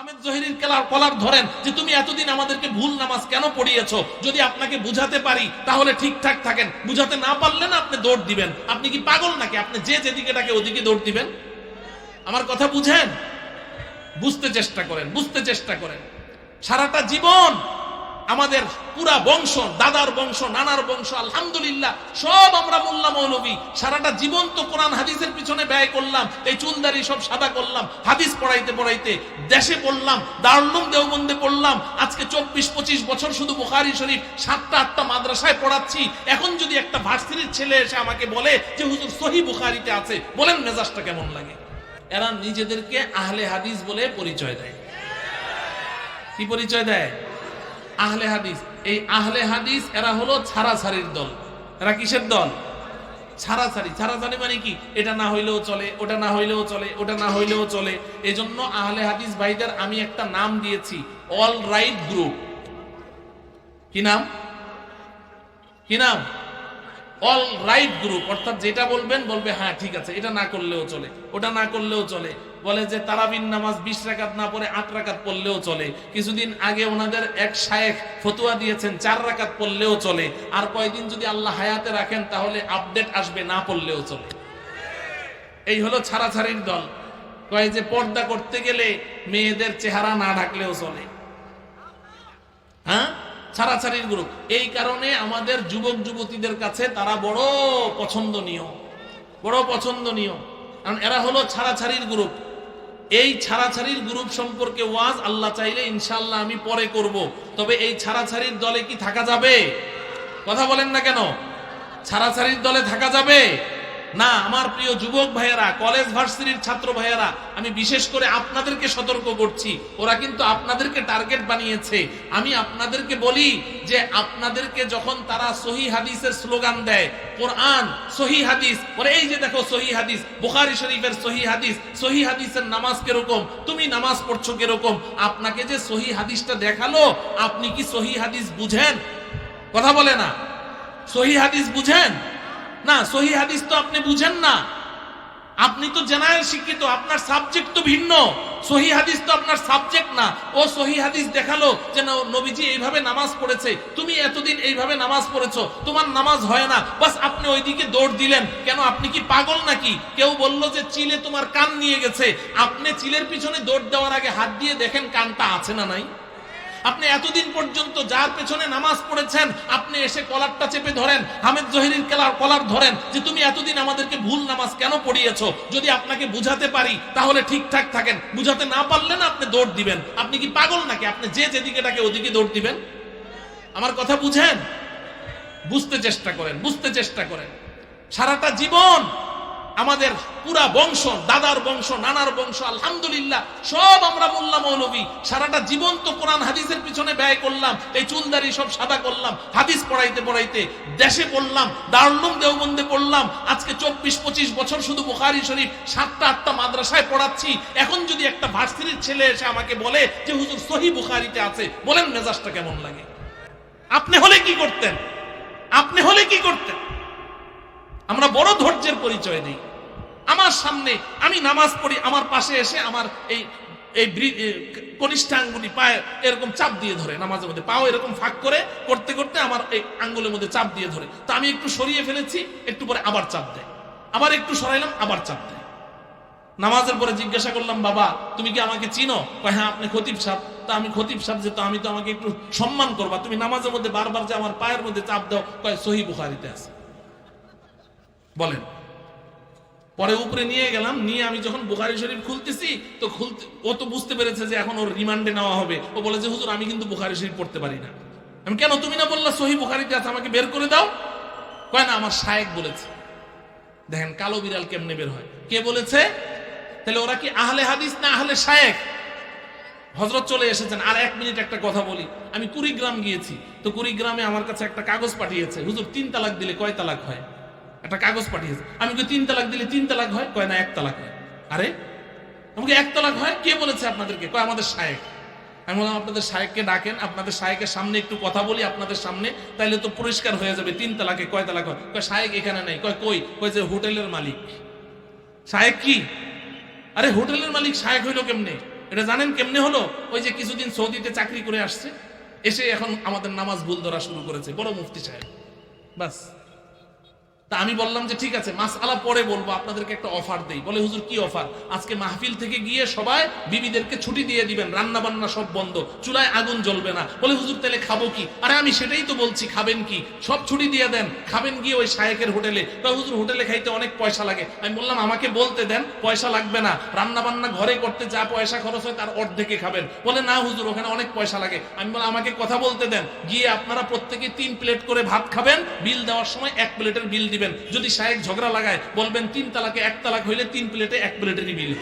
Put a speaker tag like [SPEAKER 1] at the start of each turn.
[SPEAKER 1] হামিদ জহিরের কলার ধরেন যে তুমি এতদিন আমাদেরকে ভুল নামাজ কেন পড়িয়েছো। যদি আপনাকে বুঝাতে পারি তাহলে ঠিকঠাক থাকেন, বুঝাতে না পারলে না আপনি দৌড় দিবেন। আপনি কি পাগল নাকি? আপনি যেদিকে ডাকে ওদিকে দৌড় দিবেন? আমার কথা বুঝেন, বুঝতে চেষ্টা করেন, বুঝতে চেষ্টা করেন। সারাটা জীবন আমাদের পুরা বংশ, দাদার বংশ, নানার বংশ, আলহামদুলিল্লাহ সব আমরা মোল্লা মৌলবী। সারাটা জীবন তো কোরআন হাদিসের পিছনে ব্যয় করলাম, এই চুলদারি সব সাদা করলাম, হাদিস পড়াইতে পড়াইতে দেশে পড়লাম, দারুল উলুম দেওবন্দে পড়লাম। আজকে 24-25 বছর শুধু বুখারী শরীফ 7টা-8টা মাদ্রাসায় পড়াচ্ছি। এখন যদি একটা ভার্সিটির ছেলে এসে আমাকে বলে যে হুজুর সহিহ বুখারীতে আছে, বলেন মেজাজটা কেমন লাগে? এরা নিজেদেরকে আহলে হাদিস বলে পরিচয় দেয়। কি পরিচয় দেয়? আহলে হাদিস। এই আহলে হাদিস এরা হলো ছাড়াছাড়ির দল। এরা কিসের দল? ছাড়াছাড়ি। ছাড়াছাড়ি মানে কি? এটা না হইলেও চলে, ওটা না হইলেও চলে, ওটা না হইলেও চলে। এই জন্য আহলে হাদিস ভাইদের আমি একটা নাম দিয়েছি, অল রাইট গ্রুপ। কি নাম? কি নাম? All right group. অর্থাৎ যেটা বলবেন বলবে হ্যাঁ ঠিক আছে, এটা না করলেও চলে, ওটা না করলেও চলে। বলে যে তারাবির নামাজ 20 রাকাত না পড়ে 8 রাকাত পড়লেও চলে। কিছুদিন আগে ওনাদের এক শায়েখ ফতোয়া দিয়েছেন 4 রাকাত পড়লেও চলে। আর কয়দিন যদি আল্লাহ হায়াতে রাখেন তাহলে আপডেট আসবে, না পড়লেও চলে। এই হলো ছাড়াছাড়ির দল। কয় যে পর্দা করতে গেলে মেয়েদের চেহারা না ঢাকলেও চলে। হ্যাঁ, ছাড়াছাড়ির গ্রুপ। এই কারণে আমাদের যুবক যুবতীদের কাছে তারা বড় পছন্দনীয়, বড় পছন্দনীয়। কারণ এরা হলো ছাড়াছাড়ির গ্রুপ। এই ছাড়াছাড়ির গ্রুপ সম্পর্কে ওয়াজ আল্লাহ চাইলে ইনশাআল্লাহ আমি পরে করব। তবে এই ছাড়াছাড়ির দলে কি থাকা যাবে? কথা বলেন না কেন? ছাড়াছাড়ির দলে থাকা যাবে না। আমার প্রিয় যুবক ভাইয়েরা, কলেজ ভার্সিটির ছাত্র ভাইয়েরা, আমি বিশেষ করে আপনাদেরকে সতর্ক করছি। ওরা কিন্তু আপনাদেরকে টার্গেট বানিয়েছে। আমি আপনাদেরকে বলি যে আপনাদেরকে যখন তারা সহিহ হাদিসের স্লোগান দেয়, কোরআন সহিহ হাদিস, ওরে এই যে দেখো সহিহ হাদিস, বুখারী শরীফের সহিহ হাদিস, সহিহ হাদিসের নামাজ কিরকম, তুমি নামাজ পড়ছো কিরকম, আপনাকে যে সহিহ হাদিসটা দেখালো, আপনি কি সহিহ হাদিস বুঝেন? কথা বলে না। সহিহ হাদিস বুঝেন না? সহিহ হাদিস তো আপনি বুঝেন না। আপনি তো জেনারেল শিক্ষিত, আপনার সাবজেক্ট তো ভিন্ন। সহিহ হাদিস তো আপনার সাবজেক্ট না। ও সহিহ হাদিস দেখালো যে নবীজি এইভাবে নামাজ পড়েছে, তুমি এতদিন এইভাবে নামাজ পড়েছো, তোমার নামাজ হয় না, বাস আপনি ওইদিকে দৌড় দিলেন। কেন? আপনি কি পাগল নাকি? কেউ বলল যে চিলে তোমার কান নিয়ে গেছে, আপনি চিলের পিছনে দৌড় দেওয়ার আগে হাত দিয়ে দেখেন কানটা আছে না নাই। আপনি এতদিন পর্যন্ত যার পেছনে নামাজ পড়েছেন, আপনি এসে কলারটা চেপে ধরেন, হামিদ জহিরের কলার ধরেন যে তুমি এতদিন আমাদেরকে ভুল নামাজ কেন পড়িয়েছো। যদি আপনাকে বুঝাতে পারি তাহলে ঠিকঠাক থাকেন, বুঝাতে না পারলে না আপনি দৌড় দিবেন। আপনি কি পাগল নাকি? আপনি যেদিকে ডাকে ওদিকে দৌড় দিবেন? আমার কথা বুঝেন, বুঝতে চেষ্টা করেন, বুঝতে চেষ্টা করেন। সারাটা জীবন আমাদের পুরা বংশ, দাদার বংশ, নানার বংশ, আলহামদুলিল্লাহ সব আমরা মোল্লা মৌলবী। সারাটা জীবন তো কোরআন হাদিসের পিছনে ব্যয় করলাম, এই চুলদারি সব সাদা করলাম, হাদিস পড়াইতে পড়াইতে দেশে পড়লাম, দারুল উলুম দেওবন্দে পড়লাম। আজকে 24-25 বছর শুধু বুখারী শরীফ 7টা-8টা মাদ্রাসায় পড়াচ্ছি। এখন যদি একটা ভার্সিটির ছেলে এসে আমাকে বলে যে হুজুর সহিহ বুখারীতে আছে, বলেন মেজাজটা কেমন লাগে? আপনি হলে কি করতেন? আপনি হলে কি করতেন? আমরা বড় ধৈর্যের পরিচয় দিই। আমার সামনে আমি নামাজ পড়ি, আমার পাশে এসে আমার এই কনিষ্ঠ আঙ্গুলি পায়ে এরকম চাপ দিয়ে ধরে, নামাজের মধ্যে পাও এরকম ফাঁক করে করতে করতে আমার এই আঙ্গুলের মধ্যে চাপ দিয়ে ধরে। তা আমি একটু সরিয়ে ফেলেছি, একটু পরে আবার চাপ দেয়, আবার একটু সরাইলাম, আবার চাপ দেয়। নামাজের পরে জিজ্ঞাসা করলাম, বাবা তুমি কি আমাকে চিনো? কয় হ্যাঁ, আপনি খতিব সাহেব। তা আমি খতিব সাহেব যে, তো আমি তো আমাকে একটু সম্মান করবা, তুমি নামাজের মধ্যে বারবার যে আমার পায়ের মধ্যে চাপ দাও। কয় সহিহ বুখারীতে আছে। বলেন। পরে উপরে নিয়ে গেলাম, নিয়ে আমি যখন বুখারী শরীফ খুলতেছি, তো ও তো বুঝতে পেরেছে যে এখন ওর রিমান্ডে নেওয়া হবে। ও বলে যে হুজুর আমি কিন্তু বুখারী শরীফ পড়তে পারি না। আমি কেন? তুমি না বললা সহিহ বুখারীতে আছে, আমাকে বের করে দাও। কয় না, আমার শায়েখ বলেছে। দেখেন কালো বিড়াল কেমনে বের হয়। কে বলেছে? তাহলে ওরা কি আহলে হাদিস না আহলে শায়েখ? হযরত চলে এসেছেন। আর 1 মিনিট একটা কথা বলি। আমি কুড়িগ্রাম গিয়েছি, তো কুড়িগ্রামে আমার কাছে একটা কাগজ পাঠিয়েছে, হুজুর 3 তালাক দিলে কয় তালাক হয়? একটা কাগজ পাঠিয়েছে। আমি কি 3 তালাক দিলে 3 তালাক হয়? কয় না, 1 তালাক হয়। আরে আমাকে 1 তালাক হয়? কে বলেছে আপনাদেরকে? কয় আমাদের শায়েখ। আমি বললাম আপনাদের শায়েখকে ডাকেন, আপনাদের শায়েখের সামনে একটু কথা বলি আপনাদের সামনে, তাইলে তো পরিষ্কার হয়ে যাবে 3 তালাকে কয় তালাক হয়। কয় শায়েখ এখানে নেই। কয় কই? কয় যে হোটেলের মালিক। শায়েখ কি? আরে হোটেলের মালিক শায়েখ হইলো কেমনে? এটা জানেন কেমনে হলো? ওই যে কিছুদিন সৌদিতে চাকরি করে আসছে, এসে এখন আমাদের নামাজ ভুল ধরা শুরু করেছে, বড় মুফতি সাহেব। বাস। তা আমি বললাম যে ঠিক আছে, মাসআলা পরে বলবো, আপনাদেরকে একটা অফার দেই। বলে হুজুর কি অফার? আজকে মাহফিল থেকে গিয়ে সবাই বিবিদেরকে ছুটি দিয়ে দিবেন, রান্না বান্না সব বন্ধ, চুলায় আগুন জ্বলবে না। বলে হুজুর তাহলে খাবো কি? আরে আমি সেটাই তো বলছি, খাবেন কি? সব ছুটি দিয়ে দেন, খাবেন গিয়ে ওই শায়েখের হোটেলে। বা হুজুর হোটেলে খাইতে অনেক পয়সা লাগে। আমি বললাম আমাকে বলতে দেন, পয়সা লাগবে না, রান্না বান্না ঘরে করতে যা পয়সা খরচ হয় তার অর্ধেকে খাবেন। বলে না হুজুর ওখানে অনেক পয়সা লাগে। আমি বললাম আমাকে কথা বলতে দেন, গিয়ে আপনারা প্রত্যেকে 3 প্লেট করে ভাত খাবেন, বিল দেওয়ার সময় 1 প্লেটের বিল দিবেন। যদি শায়েখ ঝগড়া লাগায় বলবেন 3 তালাকে 1 তালাক হইলে 3 প্লেটে 1 প্লেটেরই বিল।